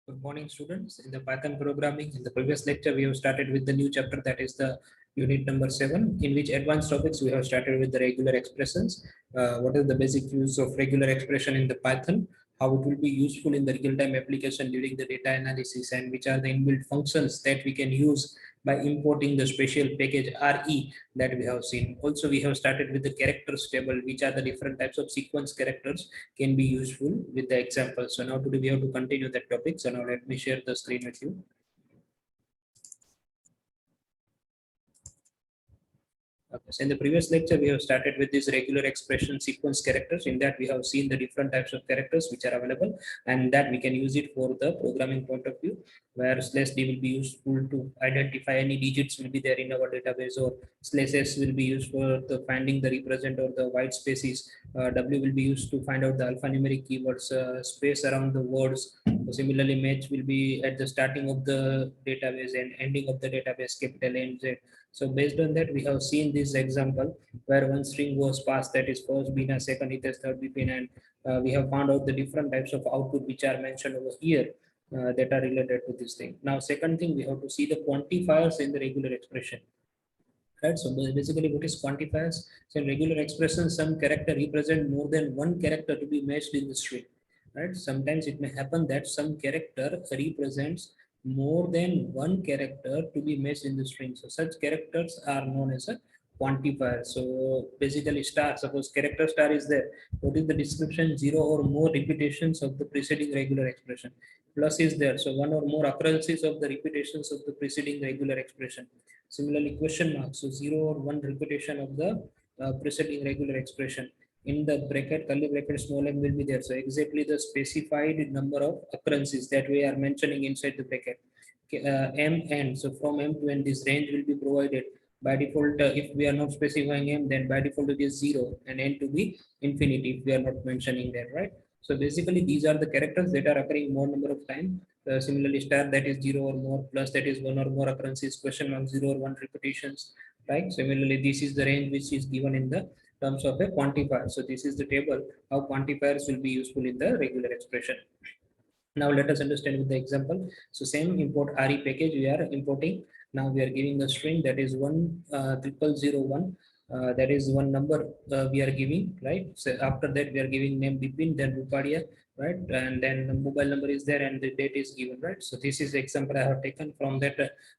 Good morning, students. In the Python programming, in the previous lecture, we have started with the new chapter, that is the unit number 7, in which advanced topics we have started with the regular expressions. What is the basic use of regular expression in the Python? How it will be useful in the real-time application during the data analysis, and which are the inbuilt functions that we can use by importing the special package RE that we have seen. Also, we have started with the characters table, which are the different types of sequence characters can be useful with the example. So now today we have to continue that topic. So now let me share the screen with you. Okay. So in the previous lecture, we have started with these regular expression sequence characters. In that, we have seen the different types of characters which are available, and that we can use it for the programming point of view, where slash d will be useful to identify any digits will be there in our database, or slash s will be used for the finding the represent or the white spaces. W will be used to find out the alphanumeric keywords, space around the words. Similarly, match will be at the starting of the database and ending of the database, capital N Z. So based on that, we have seen this example where one string was passed, that is first bina, second it is third bina, and we have found out the different types of output which are mentioned over here that are related to this thing. Now, second thing, we have to see the quantifiers in the regular expression. Right, so basically what is quantifiers? So in regular expression, some character represent more than one character to be matched in the string. Right, sometimes it may happen that some character represents more than one character to be matched in the string. So such characters are known as a quantifier. So basically star, suppose character star is there. What is the description? Zero or more repetitions of the preceding regular expression. Plus is there, so one or more occurrences of the repetitions of the preceding regular expression. Similarly, question mark, so zero or one repetition of the preceding regular expression. In the bracket, curly bracket, small m will be there. So exactly the specified number of occurrences that we are mentioning inside the bracket. Okay, m n. So from m to n, this range will be provided. By default, if we are not specifying m, then by default it is 0 and n to be infinity if we are not mentioning that, right? So basically, these are the characters that are occurring more number of time. Similarly, star, that is 0 or more, plus that is one or more occurrences, question mark 0 or 1 repetitions, right? Similarly, this is the range which is given in the terms of a quantifier. So this is the table how quantifiers will be useful in the regular expression. Now let us understand with the example. So same import RE package we are importing. Now we are giving a string that is 10001. That is one number we are giving, right? So after that we are giving name Bipin, then Rupadia, right? And then the mobile number is there and the date is given, right? So this is the example I have taken from that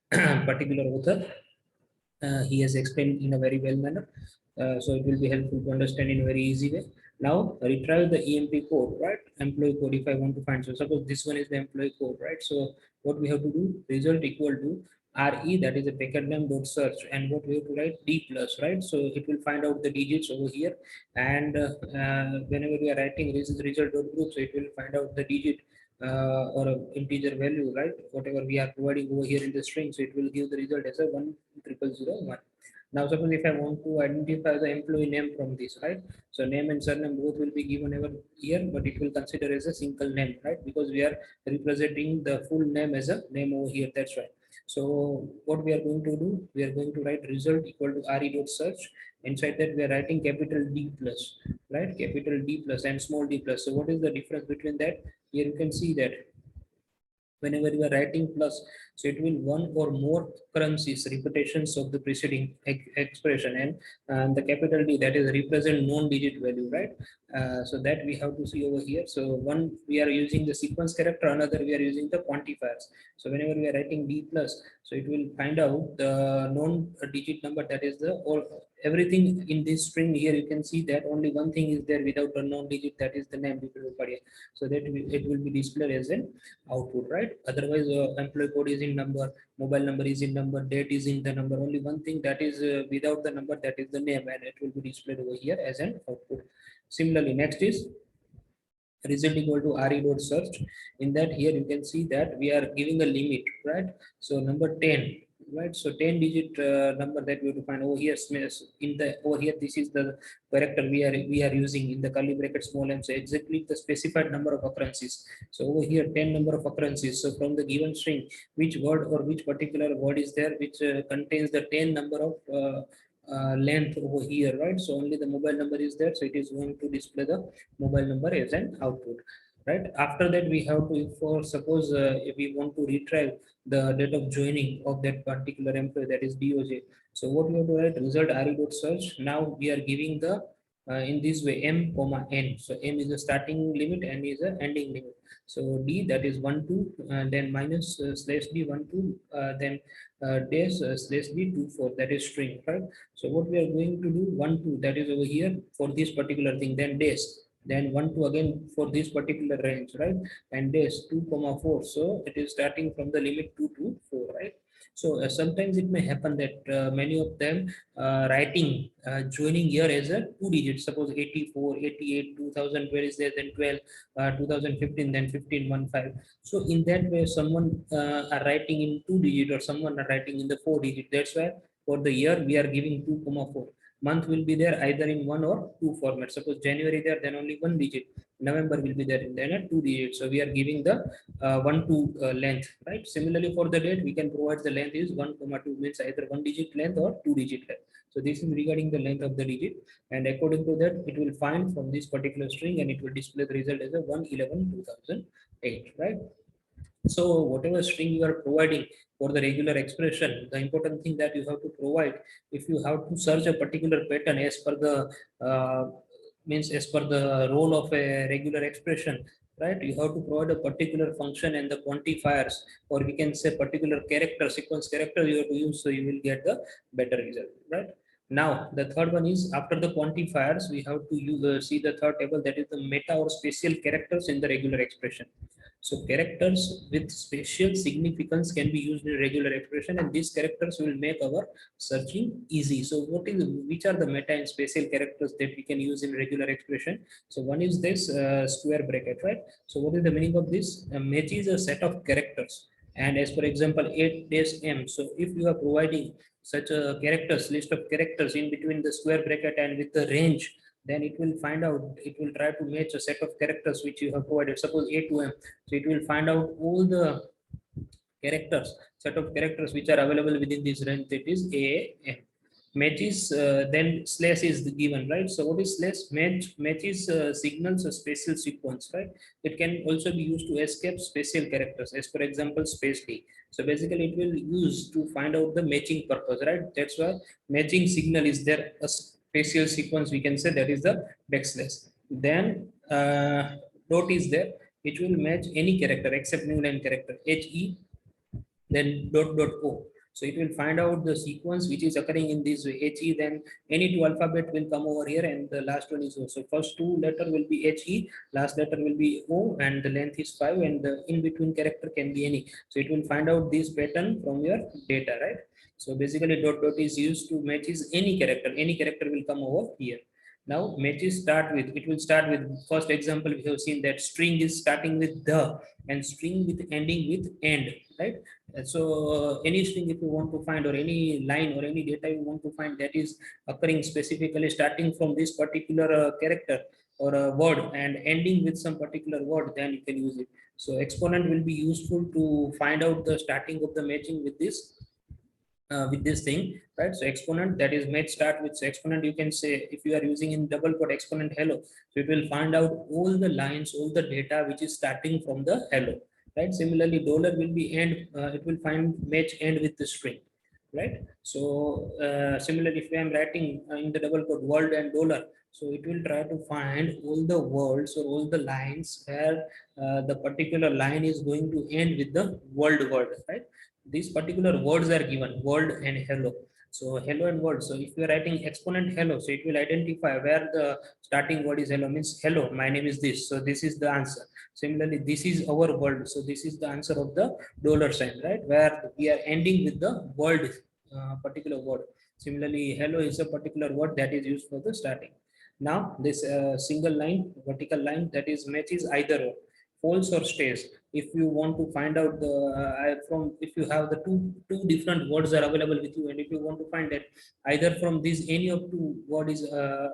particular author. He has explained in a very well manner. So it will be helpful to understand in a very easy way. Now retrieve the EMP code, right? Employee code if I want to find. So suppose this one is the employee code, right? So what we have to do, result equal to RE, that is a packet name dot search, and what we have to write D plus, right? So it will find out the digits over here, and whenever we are writing result dot group, so it will find out the digit or a integer value, right? Whatever we are providing over here in the string, so it will give the result as a 10001. Now, suppose if I want to identify the employee name from this, right? So name and surname both will be given over here, but it will consider as a single name, right? Because we are representing the full name as a name over here. That's right. So what we are going to do, we are going to write result equal to re.search. Inside that we are writing capital D plus, right? Capital D plus and small d plus. So what is the difference between that? Here you can see that whenever you are writing plus, so it will one or more occurrences repetitions of the preceding expression, and the capital D, that is represent non-digit value, right? So that we have to see over here. So one, we are using the sequence character, another we are using the quantifiers. So whenever we are writing D plus, so it will find out the non-digit number, that is the or everything in this string. Here you can see that only one thing is there without a non-digit, that is the name. So that it will be displayed as an output, right? Otherwise, employee code is in number, mobile number is in number, date is in the number. Only one thing that is without the number, that is the name, and it will be displayed over here as an output. Similarly, next is result equal to re.search. In that, here you can see that we are giving a limit, right? So number 10, right? So 10 digit number that we have to find over here. In the over here, this is the character we are using in the curly bracket small m. So exactly the specified number of occurrences. So over here 10 number of occurrences. So from the given string, which word or which particular word is there which contains the 10 number of length over here, right? So only the mobile number is there, so it is going to display the mobile number as an output. right? After that, we have to, for suppose if we want to retrieve the date of joining of that particular employee, that is DOJ. So what we have to write, result RE dot search. Now we are giving the in this way m comma n. So m is the starting limit, n is the ending limit. So d, that is 1 2, then minus slash d 1 2, then dash slash d 2 4, that is string, right? So what we are going to do, 1 2, that is over here for this particular thing, then dash, then 1 2 again for this particular range, right? And dash 2 comma 4, so it is starting from the limit 2 to 4, right? So sometimes it may happen that many of them writing joining here as a two digits, suppose 84 88 2000, where is there, then 12 2015, then 15 1 5. So in that way someone are writing in two digit, or someone are writing in the four digit. That's why for the year we are giving 2 comma 4. Month will be there either in one or two format. Suppose January there, then only one digit. November will be there in then a two digits. So we are giving the 1 to length, right? Similarly for the date, we can provide the length is 1 comma 2, means either one digit length or two digit length. So this is regarding the length of the digit, and according to that it will find from this particular string, and it will display the result as a 1/11/2008, right? So whatever string you are providing for the regular expression, the important thing that you have to provide, if you have to search a particular pattern as per the uh, means as per the role of a regular expression, right? You have to provide a particular function and the quantifiers, or we can say particular character, sequence character you have to use, so you will get the better result, right? Now the third one is, after the quantifiers we have to use see the third table, that is the meta or special characters in the regular expression. So characters with spatial significance can be used in regular expression, and these characters will make our searching easy. So which are the meta and spatial characters that we can use in regular expression? So one is this square bracket, right? So what is the meaning of this? Match is a set of characters, and as for example 8 days m. So if you are providing such a characters list of characters in between the square bracket and with the range, then it will find out, it will try to match a set of characters which you have provided, suppose a to m. So it will find out all the characters, set of characters which are available within this range, that is a m. Matches, then slash is the given, right? So what is slash? Matches signals a spatial sequence, right? It can also be used to escape spatial characters, as for example space d. So basically it will use to find out the matching purpose, right? That's why matching signal is there, a spatial sequence we can say, that is the backslash. Then dot is there, which will match any character except new line character, he, then dot dot o. So it will find out the sequence which is occurring in this way, he, then any two alphabet will come over here, and the last one is o. So first two letter will be he, last letter will be o, and the length is 5, and the in between character can be any. So it will find out this pattern from your data, right? So basically dot dot is used to matches any character will come over here. Now matches start with, it will start with, first example we have seen that string is starting with the, and string with ending with end, right? So any string if you want to find, or any line or any data you want to find, that is occurring specifically starting from this particular character or a word and ending with some particular word, then you can use it. So exponent will be useful to find out the starting of the matching with this thing, right? So exponent, that is match start with, so exponent you can say, if you are using in double quote exponent hello, so it will find out all the lines, all the data which is starting from the hello, right? Similarly dollar will be end, it will find match end with the string, right? So similarly if I am writing in the double quote world and dollar, so it will try to find all the words or all the lines where the particular line is going to end with the word, right? These particular words are given, world and hello. So hello and word. So if you are writing exponent hello, so it will identify where the starting word is hello, means hello, my name is this, so this is the answer. Similarly this is our world, so this is the answer of the dollar sign, right? Where we are ending with the word, particular word. Similarly hello is a particular word that is used for the starting. Now this single line, vertical line, that is matches either or, false or stays. If you want to find out the from, if you have the two different words are available with you, and if you want to find that either from these any of two word is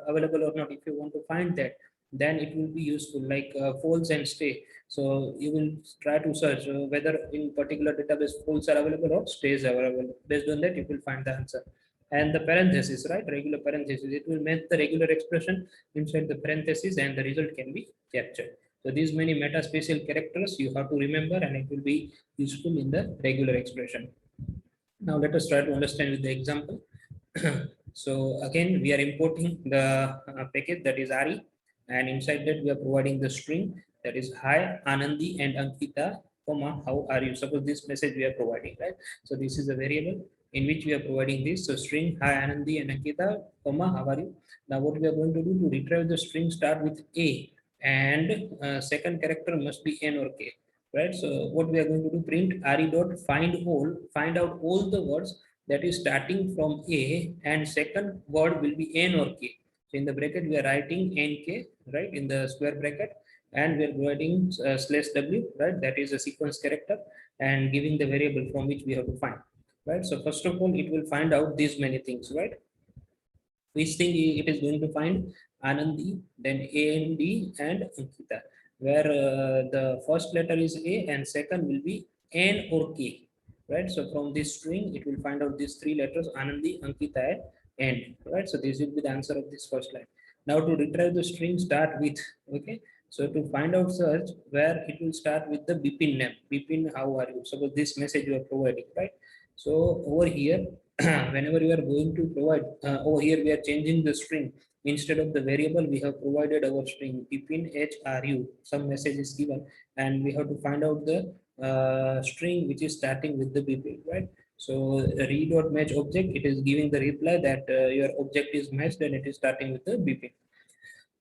available or not, if you want to find that, then it will be useful, like false and stay. So you will try to search whether in particular database false are available or stays are available. Based on that you will find the answer. And the parenthesis, right, regular parenthesis, it will make the regular expression inside the parenthesis, and the result can be captured. So these many metaspecial characters you have to remember, and it will be useful in the regular expression. Now let us try to understand with the example. So again, we are importing the package that is RE, and inside that we are providing the string that is hi Anandi and Ankita, comma how are you. Suppose this message we are providing, right? So this is a variable in which we are providing this. So string hi Anandi and Ankita, comma how are you. Now what we are going to do to retrieve the string, start with A, and second character must be N or K, right? So what we are going to do, print re dot find out all the words that is starting from A, and second word will be N or K. So in the bracket we are writing NK, right, in the square bracket, and we are providing slash W, right, that is a sequence character, and giving the variable from which we have to find, right? So first of all, it will find out these many things, right? Which thing it is going to find? Anandi, then AND and Ankita, where the first letter is A and second will be N or K, right? So from this string it will find out these three letters, Anandi, Ankita and N, right? So this will be the answer of this first line. Now to retrieve the string, start with, okay, so to find out search, where it will start with the Bipin name. Bipin, how are you? Suppose this message you are providing, right? So over here, whenever you are going to provide, over here we are changing the string. Instead of the variable, we have provided our string Bipin HRU. Some message is given, and we have to find out the string which is starting with the Bipin, right? So read.match object, it is giving the reply that your object is matched and it is starting with the Bipin.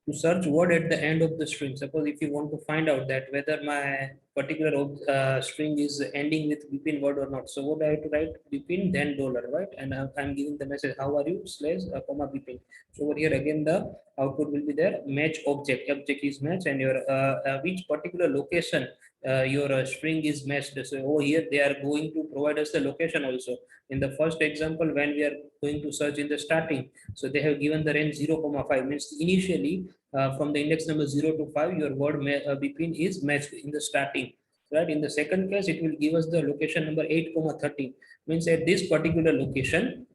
To search word at the end of the string, suppose if you want to find out that whether my particular string is ending with Bipin word or not, so what I have to write? Bipin then dollar, right? And I'm giving the message how are you slash comma Bipin. So over here again the output will be there, match object is match, and your which particular location your string is matched. So over here they are going to provide us the location also. In the first example, when we are going to search in the starting, so they have given the range 0,5, means initially from the index number 0 to 5, your word Bipin is matched in the starting, right? In the second case, it will give us the location number 8,13, means at this particular location,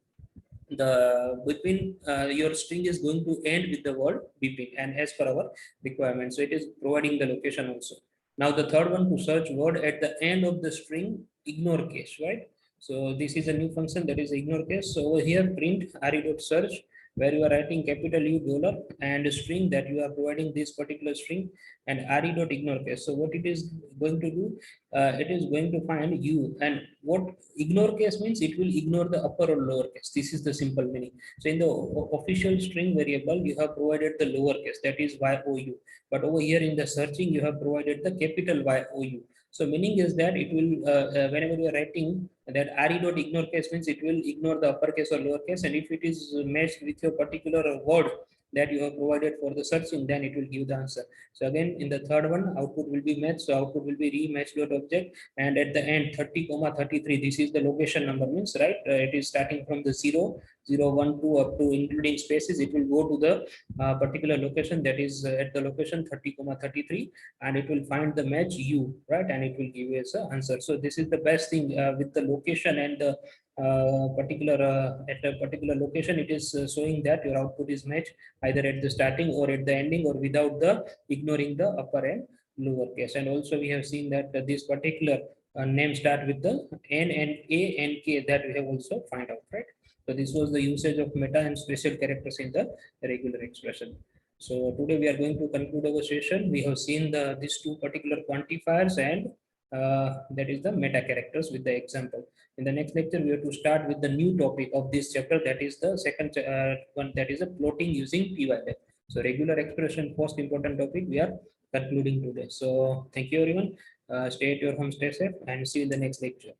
the Bipin, your string is going to end with the word Bipin, and as per our requirement, so it is providing the location also. Now the third one, to search word at the end of the string, ignore case, right? So this is a new function, that is ignore case. So over here print re.search, where you are writing capital U dollar and a string that you are providing this particular string, and re.ignore case. So what it is going to do, it is going to find U, and what ignore case means, it will ignore the upper or lower case. This is the simple meaning. So in the official string variable, you have provided the lower case, that is YOU, but over here in the searching you have provided the capital YOU. So meaning is that it will whenever you are writing that re.ignore case, means it will ignore the uppercase or lowercase, and if it is matched with your particular word that you have provided for the searching, then it will give the answer. So again, in the third one, output will be matched. So output will be rematch.object, and at the end 30,33, this is the location number, means, right, it is starting from the 0, 0, 1, 2 up to including spaces. It will go to the particular location, that is at the location 30,33, and it will find the match U, right, and it will give us an answer. So this is the best thing with the location and the particular at a particular location, it is showing that your output is matched either at the starting or at the ending, or without the ignoring the upper and lower case. And also we have seen that this particular name start with the N and A and K, that we have also find out, right? So this was the usage of meta and special characters in the regular expression. So today we are going to conclude our session. We have seen these two particular quantifiers, and that is the meta characters with the example. In the next lecture, we have to start with the new topic of this chapter, that is the second one, that is a plotting using pylab. So regular expression, most important topic we are concluding today. So thank you everyone. Stay at your home, stay safe, and see you in the next lecture.